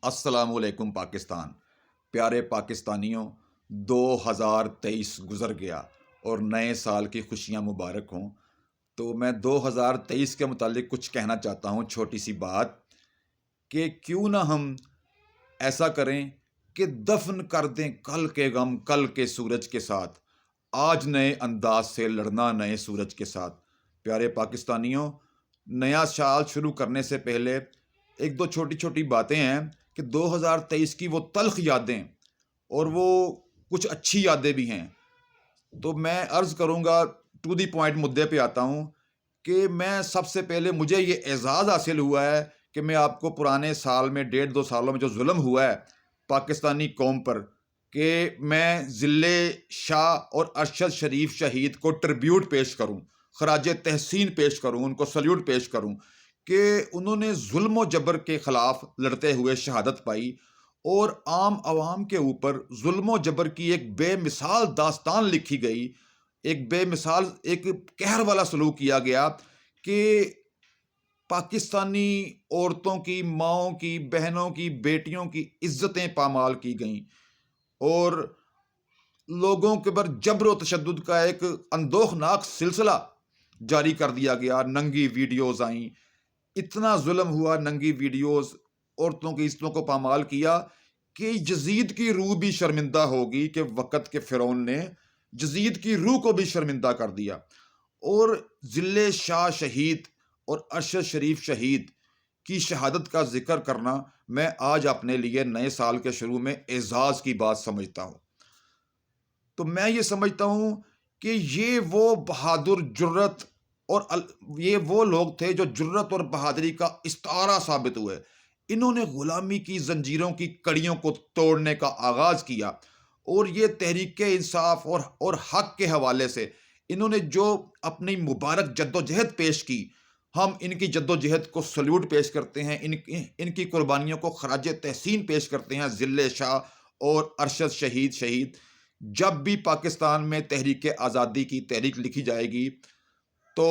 अस्सलाम वालेकुम पाकिस्तान। प्यारे पाकिस्तानियों, 2023 गुज़र गया और नए साल की खुशियां मुबारक हों। तो मैं 2023 के मुतालिक कुछ कहना चाहता हूं, छोटी सी बात कि क्यों ना हम ऐसा करें कि दफन कर दें कल के गम कल के सूरज के साथ, आज नए अंदाज से लड़ना नए सूरज के साथ। प्यारे पाकिस्तानियों, नया साल शुरू करने से पहले एक दो छोटी छोटी बातें हैं कि 2023 की वो तल्ख यादें और वो कुछ अच्छी यादें भी हैं। तो मैं अर्ज़ करूँगा, टू दी पॉइंट मुद्दे पे आता हूँ कि मैं सबसे पहले मुझे ये एजाज़ हासिल हुआ है कि मैं आपको पुराने साल में 1.5-2 सालों में जो जुल्म हुआ है पाकिस्तानी कौम पर, कि मैं ज़िले शाह और अरशद शरीफ शहीद को ट्रिब्यूट पेश करूँ, खराज तहसीन पेश करूँ, उनको सल्यूट पेश करूँ कि उन्होंने जुल्म व जबर के ख़िलाफ़ लड़ते हुए शहादत पाई और आम आवाम के ऊपर जुल्म व जबर की एक बेमिसाल दास्तान लिखी गई, एक बेमिसाल एक कहर वाला सलूक किया गया कि पाकिस्तानी औरतों की, माँओं की, बहनों की, बेटियों की इज्जतें पामाल की गईं और लोगों के ऊपर जबर व तशद्दुद का एक अंदोखनाक सिलसिला जारी कर दिया गया। नंगी वीडियोज़ आईं, इतना जुल्म हुआ, नंगी वीडियोज़ औरतों की इज्जतों को पामाल किया कि यजीद की रूह भी शर्मिंदा होगी कि वक़्त के फ़िरौन ने यजीद की रूह को भी शर्मिंदा कर दिया। और ज़िले शाह शहीद और अरशद शरीफ शहीद की शहादत का ज़िक्र करना मैं आज अपने लिए नए साल के शुरू में एज़ाज़ की बात समझता हूँ। तो मैं ये समझता हूँ कि ये वो बहादुर जुर्रत और ये वो लोग थे जो जुर्रत और बहादुरी का इस्तारा साबित हुए। इन्होंने गुलामी की जंजीरों की कड़ियों को तोड़ने का आगाज़ किया और ये तहरीक इंसाफ और हक के हवाले से इन्होंने जो अपनी मुबारक जद्दोजहद पेश की, हम इनकी जद्दोजहद को सल्यूट पेश करते हैं, इनकी कुर्बानियों को खराज तहसीन पेश करते हैं। ज़िले शाह और अरशद शहीद शहीद, जब भी पाकिस्तान में तहरीक आज़ादी की तहरीक लिखी जाएगी तो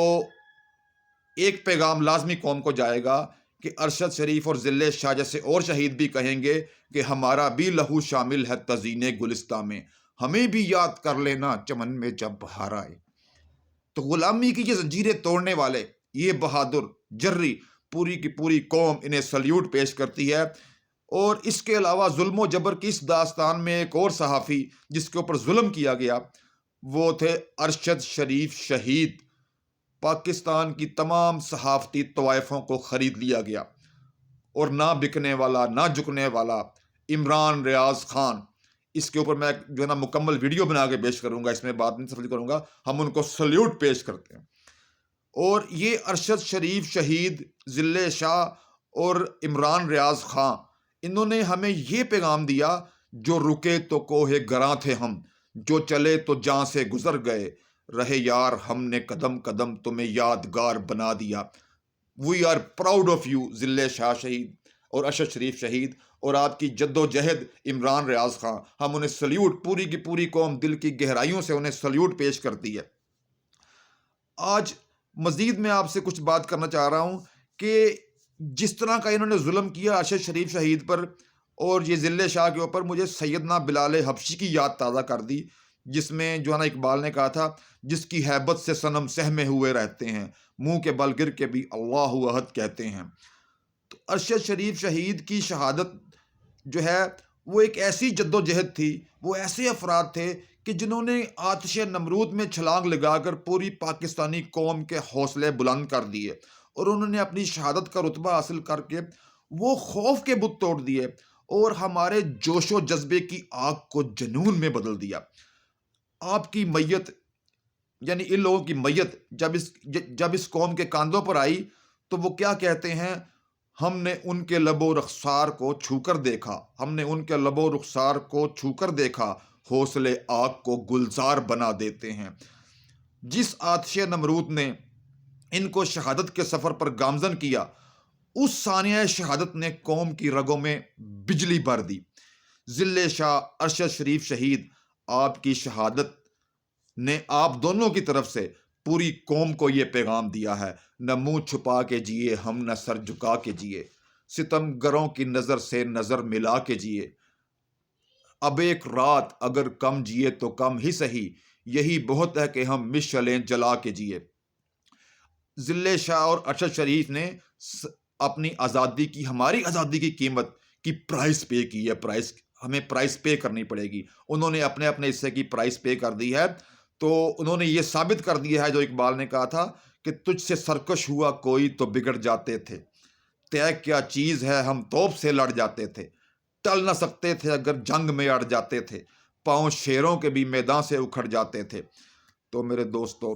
एक पैगाम लाजमी कौम को जाएगा कि अरशद शरीफ और ज़िले शाह जैसे और शहीद भी कहेंगे कि हमारा भी लहू शामिल है तज़ीने गुलिस्तां में, हमें भी याद कर लेना चमन में जब बहार आए। तो गुलामी की ये जंजीरें तोड़ने वाले ये बहादुर जर्री पूरी की पूरी कौम इन्हें सल्यूट पेश करती है। और इसके अलावा जुल्म जबर की इस दास्तान में एक और सहाफ़ी जिसके ऊपर जुल्म किया गया वो थे अरशद शरीफ शहीद। पाकिस्तान की तमाम सहाफ़ती तवाइफ़ों को ख़रीद लिया गया और ना बिकने वाला ना झुकने वाला इमरान रियाज खान, इसके ऊपर मैं जो है ना मुकम्मल वीडियो बना के पेश करूँगा, इसमें बात नहीं सफल करूँगा, हम उनको सल्यूट पेश करते हैं। और ये अरशद शरीफ शहीद, ज़िले शाह और इमरान रियाज खां, इन्होंने हमें ये पैगाम दिया, जो रुके तो कोहे गरां थे हम, जो चले तो जान से गुजर गए, रहे यार हमने कदम कदम तुम्हें यादगार बना दिया। We are proud of you Zille Shah शहीद और अरशद शरीफ शहीद और आपकी जद्दोजहद इमरान रियाज खां, हम उन्हें सल्यूट, पूरी की पूरी कौम दिल की गहराइयों से उन्हें सल्यूट पेश करती है। आज मज़ीद मैं आपसे कुछ बात करना चाह रहा हूँ कि जिस तरह का इन्होंने जुल्म किया अरशद शरीफ शहीद पर और ये ज़िले शाह के ऊपर, मुझे सैयदना बिलाल हबशी की याद ताज़ा कर दी, जिसमें जो है ना इकबाल ने कहा था, जिसकी हैबत से सनम सहमे हुए रहते हैं, मुंह के बल गिर के भी अल्लाहु अहद कहते हैं। तो अरशद शरीफ शहीद की शहादत जो है वो एक ऐसी जद्दोजहद थी, वो ऐसे अफराद थे कि जिन्होंने आतिश नमरूद में छलांग लगाकर पूरी पाकिस्तानी कौम के हौसले बुलंद कर दिए और उन्होंने अपनी शहादत का रुतबा हासिल करके वो खौफ के बुत तोड़ दिए और हमारे जोशो जज्बे की आग को जनून में बदल दिया। आपकी मैयत, यानी इन लोगों की मैयत जब इस कौम के कांधों पर आई तो वो क्या कहते हैं, हमने उनके लबो रुखसार को छूकर देखा, हमने उनके लबो रुखसार को छूकर देखा, हौसले आग को गुलजार बना देते हैं। जिस आतिश नमरूद ने इनको शहादत के सफ़र पर गामजन किया, उस सानिया शहादत ने कौम की रगों में बिजली भर दी। ज़िले शाह, अरशद शरीफ शहीद, आपकी शहादत ने आप दोनों की तरफ से पूरी कौम को यह पैगाम दिया है, न मुंह छुपा के जिए हम, न सर झुका के जिए। ستم گروں کی نظر سے نظر ملا کے جیے، اب ایک رات اگر کم جیے تو کم ہی سہی، یہی بہت ہے کہ ہم مشعلیں جلا کے جیے۔ ضلع شاہ اور ارشد شریف نے اپنی آزادی کی، ہماری آزادی کی قیمت کی پرائس پے کی ہے، پرائس ہمیں پرائس پے کرنی پڑے گی۔ انہوں نے اپنے اپنے حصے کی پرائس پے کر دی ہے، تو انہوں نے یہ ثابت کر دیا ہے جو اقبال نے کہا تھا کہ تجھ سے سرکش ہوا کوئی تو بگڑ جاتے تھے، طے کیا چیز ہے ہم توپ سے لڑ جاتے تھے، ٹل نہ سکتے تھے اگر جنگ میں اڑ جاتے تھے، پاؤں شیروں کے بھی میدان سے اکھڑ جاتے تھے۔ تو میرے دوستو،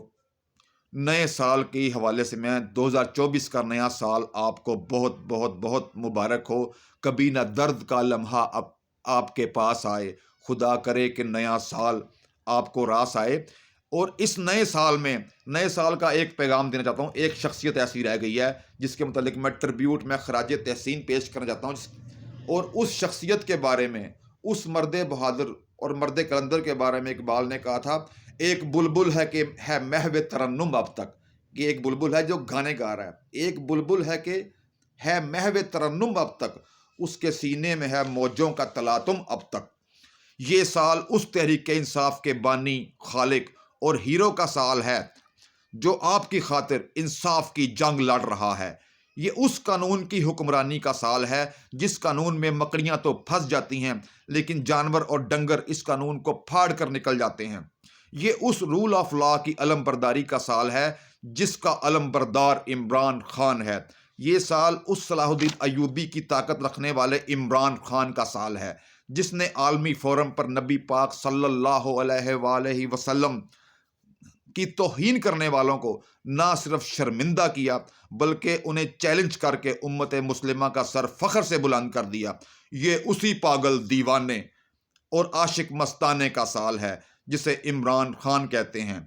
نئے سال کے حوالے سے میں 2024 کا نیا سال آپ کو بہت بہت بہت مبارک ہو۔ کبھی نہ درد کا لمحہ آپ کے پاس آئے، خدا کرے کہ نیا سال آپ کو راس آئے۔ اور اس نئے سال میں، نئے سال کا ایک پیغام دینا چاہتا ہوں۔ ایک شخصیت ایسی رہ گئی ہے جس کے متعلق میں ٹربیوٹ، میں خراج تحسین پیش کرنا چاہتا ہوں، اور اس شخصیت کے بارے میں، اس مرد بہادر اور مرد کلندر کے بارے میں اقبال نے کہا تھا، ایک بلبل ہے کہ ہے محو ترنم اب تک، کہ ایک بلبل ہے جو گانے گا رہا ہے، ایک بلبل ہے کہ ہے محو ترنم اب تک، اس کے سینے میں ہے موجوں کا تلاطم اب تک۔ یہ سال اس تحریک انصاف کے بانی، خالق اور ہیرو کا سال ہے جو آپ کی خاطر انصاف کی جنگ لڑ رہا ہے۔ یہ اس قانون کی حکمرانی کا سال ہے جس قانون میں مکڑیاں تو پھنس جاتی ہیں لیکن جانور اور ڈنگر اس قانون کو پھاڑ کر نکل جاتے ہیں۔ یہ اس رول آف لا کی علم برداری کا سال ہے جس کا علم بردار عمران خان ہے۔ یہ سال اس صلاح الدین ایوبی کی طاقت رکھنے والے عمران خان کا سال ہے جس نے عالمی فورم پر نبی پاک صلی اللہ علیہ وآلہ وسلم کی توہین کرنے والوں کو نہ صرف شرمندہ کیا بلکہ انہیں چیلنج کر کے امت مسلمہ کا سر فخر سے بلند کر دیا۔ یہ اسی پاگل دیوانے اور عاشق مستانے کا سال ہے جسے عمران خان کہتے ہیں۔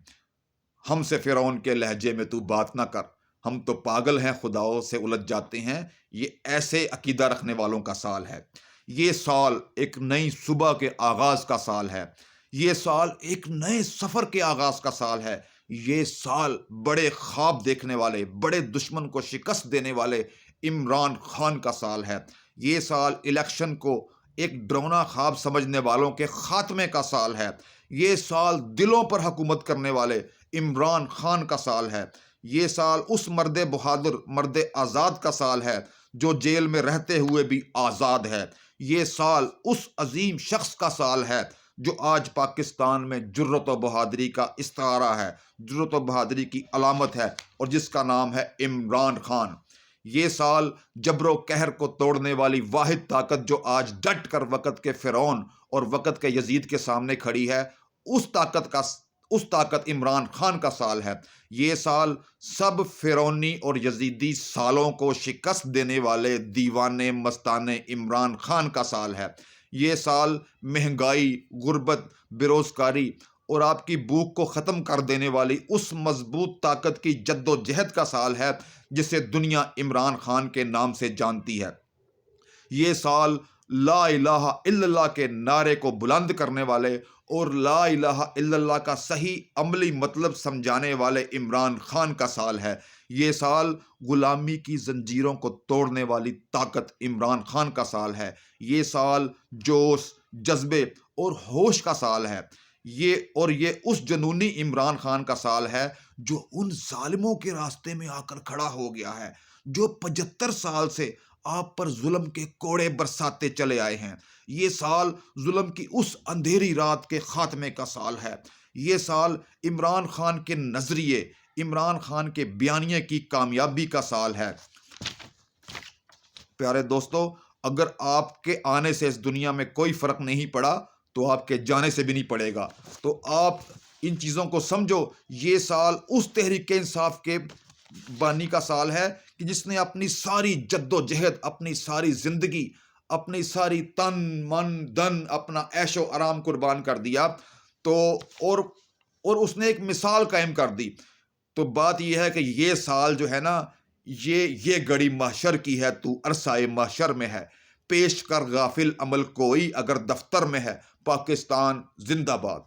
ہم سے فرعون کے لہجے میں تو بات نہ کر، ہم تو پاگل ہیں خداؤں سے الجھ جاتے ہیں۔ یہ ایسے عقیدہ رکھنے والوں کا سال ہے۔ یہ سال ایک نئی صبح کے آغاز کا سال ہے۔ یہ سال ایک نئے سفر کے آغاز کا سال ہے۔ یہ سال بڑے خواب دیکھنے والے، بڑے دشمن کو شکست دینے والے عمران خان کا سال ہے۔ یہ سال الیکشن کو ایک ڈراؤنا خواب سمجھنے والوں کے خاتمے کا سال ہے۔ یہ سال دلوں پر حکومت کرنے والے عمران خان کا سال ہے۔ یہ سال اس مرد بہادر، مرد آزاد کا سال ہے جو جیل میں رہتے ہوئے بھی آزاد ہے۔ یہ سال اس عظیم شخص کا سال ہے جو آج پاکستان میں جرت و بہادری کا استعارہ ہے، جرت و بہادری کی علامت ہے، اور جس کا نام ہے عمران خان۔ یہ سال جبر و قہر کو توڑنے والی واحد طاقت جو آج ڈٹ کر وقت کے فرعون اور وقت کے یزید کے سامنے کھڑی ہے، اس طاقت عمران خان کا سال ہے۔ یہ سال سب فرعونی اور یزیدی سالوں کو شکست دینے والے دیوانے مستانے عمران خان کا سال ہے۔ یہ سال مہنگائی، غربت، بیروزگاری اور آپ کی بھوک کو ختم کر دینے والی اس مضبوط طاقت کی جد و جہد کا سال ہے جسے دنیا عمران خان کے نام سے جانتی ہے۔ یہ سال لا الہ الا اللہ کے نعرے کو بلند کرنے والے اور لا الہ الا اللہ کا صحیح عملی مطلب سمجھانے والے عمران خان کا سال ہے۔ یہ سال غلامی کی زنجیروں کو توڑنے والی طاقت عمران خان کا سال ہے۔ یہ سال جوش، جذبے اور ہوش کا سال ہے۔ یہ اس جنونی عمران خان کا سال ہے جو ان ظالموں کے راستے میں آ کر کھڑا ہو گیا ہے جو 75 سال سے آپ پر ظلم کے کوڑے برساتے چلے آئے ہیں۔ یہ سال ظلم کی اس اندھیری رات کے خاتمے کا سال ہے۔ یہ سال عمران خان کے نظریے، عمران خان کے بیانیے کی کامیابی کا سال ہے۔ پیارے دوستو، اگر آپ کے آنے سے اس دنیا میں کوئی فرق نہیں پڑا تو آپ کے جانے سے بھی نہیں پڑے گا۔ تو آپ ان چیزوں کو سمجھو۔ یہ سال اس تحریک انصاف کے بانی کا سال ہے کہ جس نے اپنی ساری جد و جہد، اپنی ساری زندگی، اپنی ساری تن من دن، اپنا عیش و آرام قربان کر دیا، تو اور اس نے ایک مثال قائم کر دی۔ تو بات یہ ہے کہ یہ سال جو ہے نا، یہ گڑی محشر کی ہے، تو عرصۂ محشر میں ہے، پیش کر غافل عمل کوئی اگر دفتر میں ہے، پاکستان زندہ باد۔